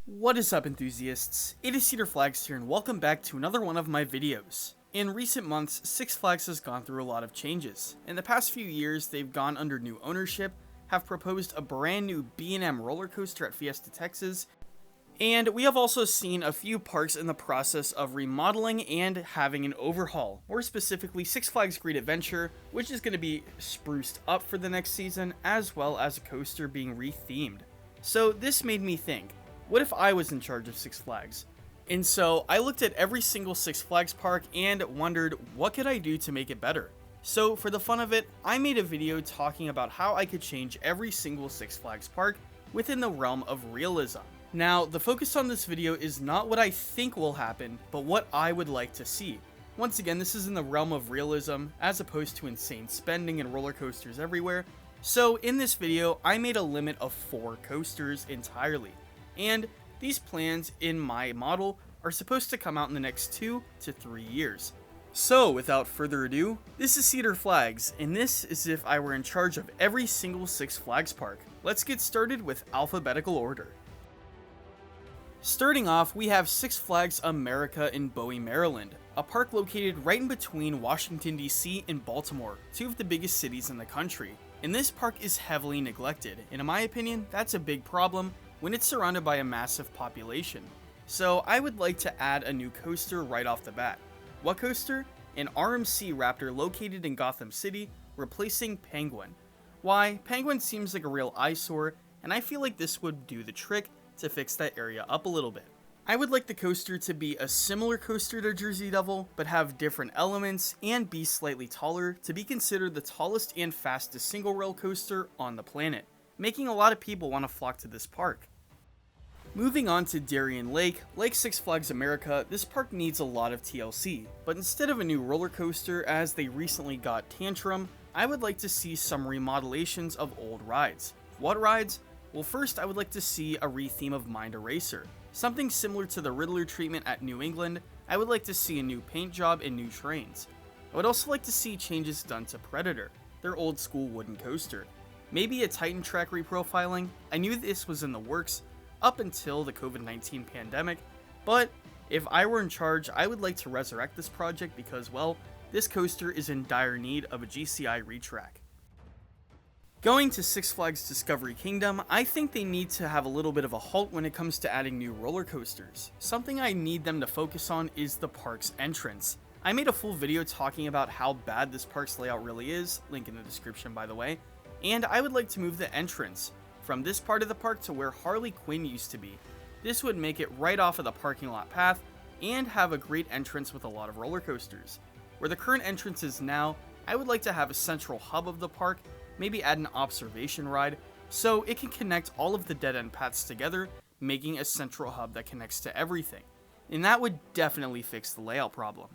What is up, enthusiasts? It is Cedar Flags here and welcome back to another one of my videos. In recent months, Six Flags has gone through a lot of changes. In the past few years, they've gone under new ownership, have proposed a brand new B&M roller coaster at Fiesta, Texas, and we have also seen a few parks in the process of remodeling and having an overhaul. More specifically, Six Flags Great Adventure, which is going to be spruced up for the next season, as well as a coaster being rethemed. So this made me think, what if I was in charge of Six Flags? And so I looked at every single Six Flags park and wondered, what could I do to make it better? So for the fun of it, I made a video talking about how I could change every single Six Flags park within the realm of realism. Now, the focus on this video is not what I think will happen, but what I would like to see. Once again, this is in the realm of realism, as opposed to insane spending and roller coasters everywhere. So in this video, I made a limit of 4 coasters entirely. And these plans in my model are supposed to come out in the next 2 to 3 years. So without further ado, this is Cedar Flags, and this is if I were in charge of every single Six Flags park. Let's get started with alphabetical order. Starting off, we have Six Flags America in Bowie, Maryland, a park located right in between Washington, D.C. and Baltimore, 2 of the biggest cities in the country. And this park is heavily neglected, and in my opinion, that's a big problem when it's surrounded by a massive population. So I would like to add a new coaster right off the bat. What coaster? An RMC Raptor located in Gotham City, replacing Penguin. Why? Penguin seems like a real eyesore, and I feel like this would do the trick to fix that area up a little bit. I would like the coaster to be a similar coaster to Jersey Devil, but have different elements and be slightly taller to be considered the tallest and fastest single rail coaster on the planet, making a lot of people want to flock to this park. Moving on to Darien Lake, like Six Flags America, this park needs a lot of TLC, but instead of a new roller coaster as they recently got Tantrum, I would like to see some remodelations of old rides. What rides? Well, first I would like to see a retheme of Mind Eraser. Something similar to the Riddler treatment at New England. I would like to see a new paint job and new trains. I would also like to see changes done to Predator, their old school wooden coaster. Maybe a Titan track reprofiling. I knew this was in the works up until the COVID-19 pandemic, but if I were in charge, I would like to resurrect this project because, well, this coaster is in dire need of a GCI retrack. Going to Six Flags Discovery Kingdom, I think they need to have a little bit of a halt when it comes to adding new roller coasters. Something I need them to focus on is the park's entrance. I made a full video talking about how bad this park's layout really is, link in the description by the way, and I would like to move the entrance from this part of the park to where Harley Quinn used to be. This would make it right off of the parking lot path and have a great entrance with a lot of roller coasters. Where the current entrance is now, I would like to have a central hub of the park, maybe add an observation ride, so it can connect all of the dead end paths together, making a central hub that connects to everything. And that would definitely fix the layout problem.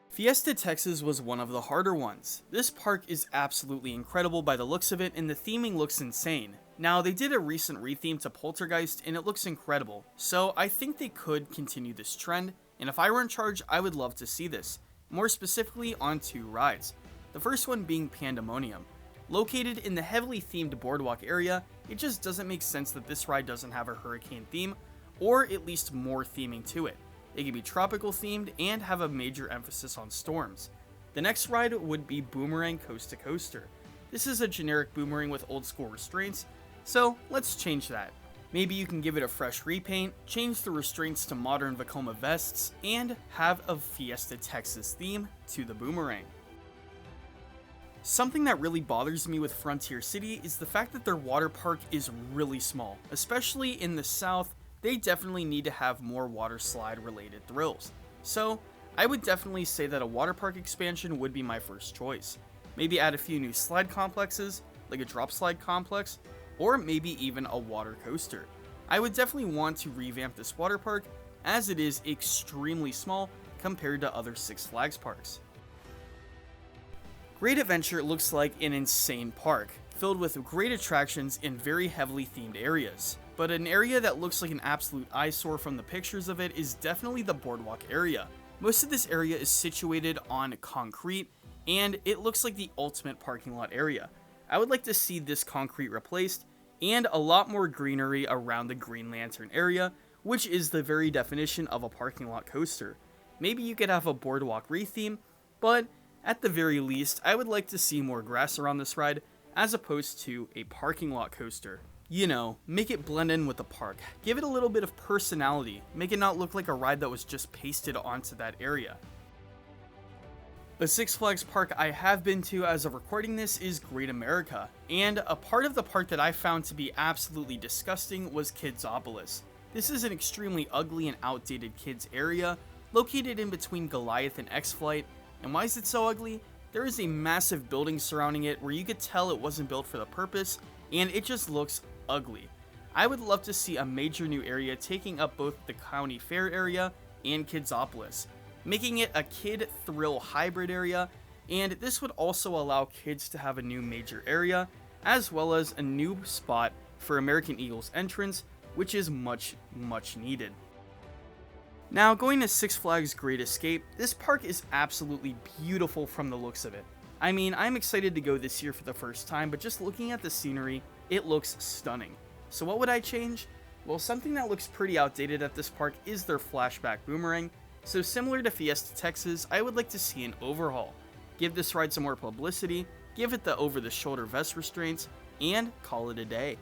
Fiesta, Texas was one of the harder ones. This park is absolutely incredible by the looks of it, and the theming looks insane. Now, they did a recent retheme to Poltergeist, and it looks incredible, so I think they could continue this trend, and if I were in charge, I would love to see this, more specifically on 2 rides. The first one being Pandemonium. Located in the heavily themed boardwalk area, it just doesn't make sense that this ride doesn't have a hurricane theme, or at least more theming to it. It could be tropical themed and have a major emphasis on storms. The next ride would be Boomerang Coast to Coaster. This is a generic boomerang with old school restraints, so let's change that. Maybe you can give it a fresh repaint, change the restraints to modern Vekoma vests, and have a Fiesta Texas theme to the boomerang. Something that really bothers me with Frontier City is the fact that their water park is really small, especially in the south. They definitely need to have more water slide related thrills. So I would definitely say that a water park expansion would be my first choice. Maybe add a few new slide complexes, like a drop slide complex, or maybe even a water coaster. I would definitely want to revamp this water park as it is extremely small compared to other Six Flags parks. Great Adventure looks like an insane park, filled with great attractions in very heavily themed areas. But an area that looks like an absolute eyesore from the pictures of it is definitely the boardwalk area. Most of this area is situated on concrete, and it looks like the ultimate parking lot area. I would like to see this concrete replaced and a lot more greenery around the Green Lantern area, which is the very definition of a parking lot coaster. Maybe you could have a boardwalk retheme, but at the very least, I would like to see more grass around this ride as opposed to a parking lot coaster. You know, make it blend in with the park, give it a little bit of personality, make it not look like a ride that was just pasted onto that area. A Six Flags park I have been to as of recording this is Great America, and a part of the park that I found to be absolutely disgusting was Kidsopolis. This is an extremely ugly and outdated kids area, located in between Goliath and X-Flight, and why is it so ugly? There is a massive building surrounding it where you could tell it wasn't built for the purpose, and it just looks ugly. I would love to see a major new area taking up both the county fair area and Kidsopolis, making it a kid thrill hybrid area, and this would also allow kids to have a new major area, as well as a new spot for American Eagle's entrance, which is much needed. Now, going to Six Flags Great Escape, this park is absolutely beautiful from the looks of it. I mean, I'm excited to go this year for the first time, but just looking at the scenery, it looks stunning. So what would I change? Well, something that looks pretty outdated at this park is their flashback boomerang. So similar to Fiesta, Texas, I would like to see an overhaul. Give this ride some more publicity, give it the over-the-shoulder vest restraints, and call it a day.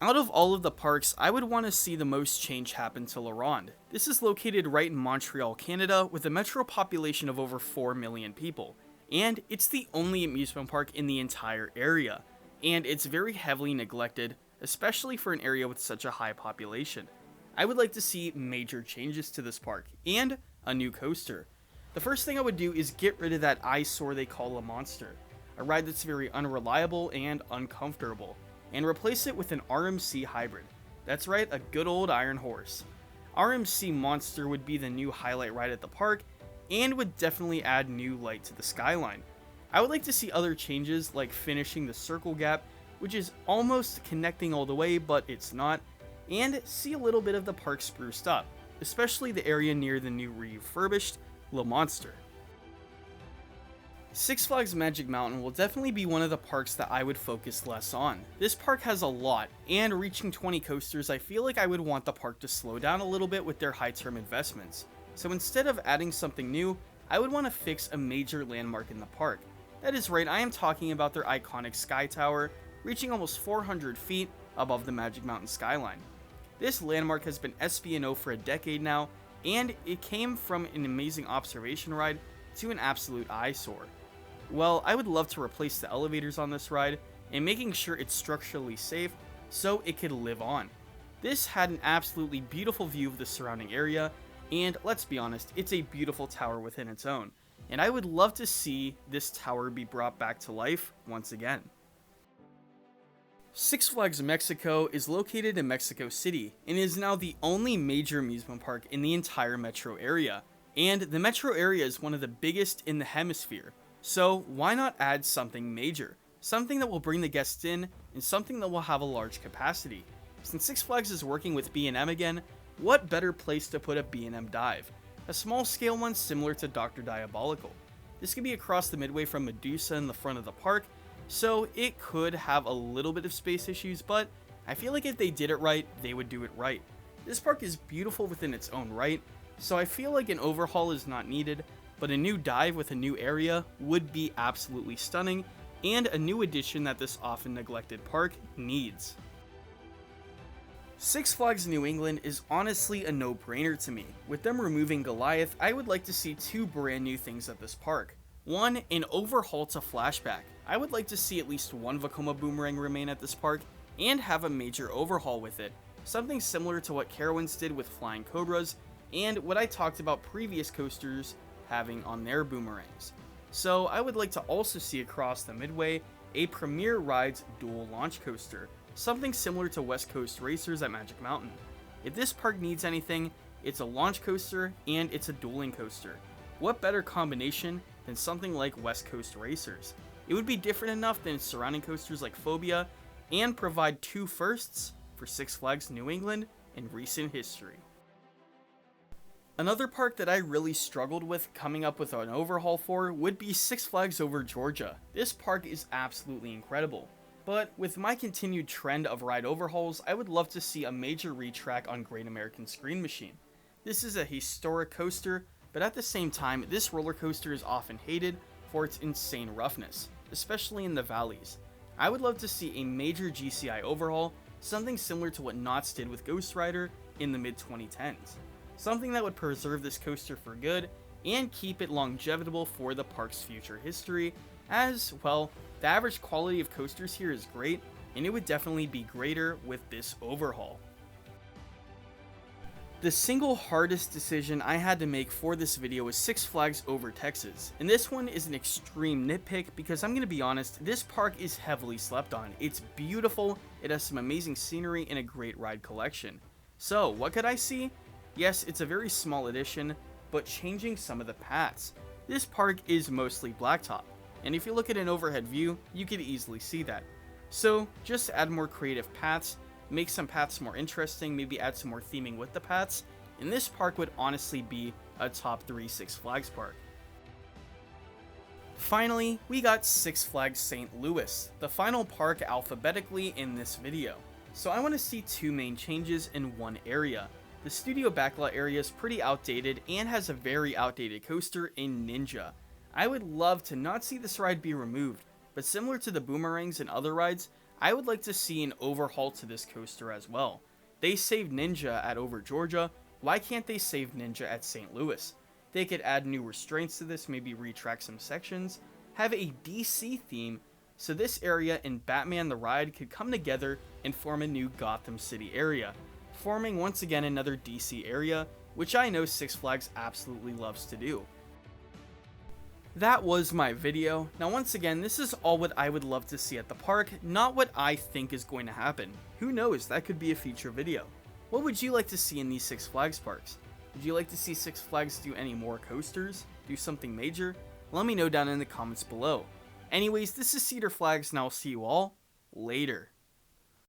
Out of all of the parks, I would want to see the most change happen to Ronde. This is located right in Montreal, Canada, with a metro population of over 4 million people. And it's the only amusement park in the entire area. And it's very heavily neglected, especially for an area with such a high population. I would like to see major changes to this park, and a new coaster. The first thing I would do is get rid of that eyesore they call a monster, a ride that's very unreliable and uncomfortable, and replace it with an RMC hybrid. That's right, a good old Iron Horse. RMC Monster would be the new highlight ride at the park, and would definitely add new light to the skyline. I would like to see other changes like finishing the circle gap, which is almost connecting all the way, but it's not, and see a little bit of the park spruced up, especially the area near the new refurbished Le Monster. Six Flags Magic Mountain will definitely be one of the parks that I would focus less on. This park has a lot, and reaching 20 coasters, I feel like I would want the park to slow down a little bit with their high-term investments. So instead of adding something new, I would want to fix a major landmark in the park. That is right, I am talking about their iconic Sky Tower, reaching almost 400 feet above the Magic Mountain skyline. This landmark has been SP&O for a decade now, and it came from an amazing observation ride to an absolute eyesore. Well, I would love to replace the elevators on this ride, and making sure it's structurally safe so it could live on. This had an absolutely beautiful view of the surrounding area, and let's be honest, it's a beautiful tower within its own, and I would love to see this tower be brought back to life once again. Six Flags Mexico is located in Mexico City, and is now the only major amusement park in the entire metro area, and the metro area is one of the biggest in the hemisphere. So why not add something major? Something that will bring the guests in, and something that will have a large capacity. Since Six Flags is working with B&M again, what better place to put a B&M dive? A small scale one similar to Dr. Diabolical. This could be across the midway from Medusa in the front of the park, so it could have a little bit of space issues, but I feel like if they did it right, they would do it right. This park is beautiful within its own right, so I feel like an overhaul is not needed, but a new dive with a new area would be absolutely stunning, and a new addition that this often neglected park needs. Six Flags New England is honestly a no-brainer to me. With them removing Goliath, I would like to see two brand new things at this park. One, an overhaul to Flashback. I would like to see at least one Vekoma Boomerang remain at this park, and have a major overhaul with it. Something similar to what Carowinds did with Flying Cobras, and what I talked about previous coasters having on their boomerangs. So I would like to also see across the midway a Premier Rides dual launch coaster, something similar to West Coast Racers at Magic Mountain. If this park needs anything, it's a launch coaster and it's a dueling coaster. What better combination than something like West Coast Racers? It would be different enough than surrounding coasters like Phobia, and provide two firsts for Six Flags New England in recent history. Another park that I really struggled with coming up with an overhaul for would be Six Flags Over Georgia. This park is absolutely incredible. But with my continued trend of ride overhauls, I would love to see a major retrack on Great American Screen Machine. This is a historic coaster, but at the same time, this roller coaster is often hated for its insane roughness, especially in the valleys. I would love to see a major GCI overhaul, something similar to what Knott's did with Ghost Rider in the mid-2010s. Something that would preserve this coaster for good and keep it longevitable for the park's future history, as, well, the average quality of coasters here is great, and it would definitely be greater with this overhaul. The single hardest decision I had to make for this video was Six Flags over Texas, and this one is an extreme nitpick because I'm going to be honest, this park is heavily slept on. It's beautiful, it has some amazing scenery and a great ride collection. So, what could I see? Yes, it's a very small addition, but changing some of the paths. This park is mostly blacktop, and if you look at an overhead view, you could easily see that. So, just add more creative paths, make some paths more interesting, maybe add some more theming with the paths, and this park would honestly be a top 3 Six Flags park. Finally, we got Six Flags St. Louis, the final park alphabetically in this video. So I want to see 2 main changes in one area. The studio backlot area is pretty outdated and has a very outdated coaster in Ninja. I would love to not see this ride be removed, but similar to the boomerangs and other rides, I would like to see an overhaul to this coaster as well. They saved Ninja at Over Georgia, why can't they save Ninja at St. Louis? They could add new restraints to this, maybe retrack some sections, have a DC theme, so this area and Batman the Ride could come together and form a new Gotham City area, forming once again another DC area, which I know Six Flags absolutely loves to do. That was my video. Now once again, this is all what I would love to see at the park, not what I think is going to happen. Who knows, that could be a future video. What would you like to see in these Six Flags parks? Would you like to see Six Flags do any more coasters? Do something major? Let me know down in the comments below. Anyways, this is Cedar Flags and I'll see you all later.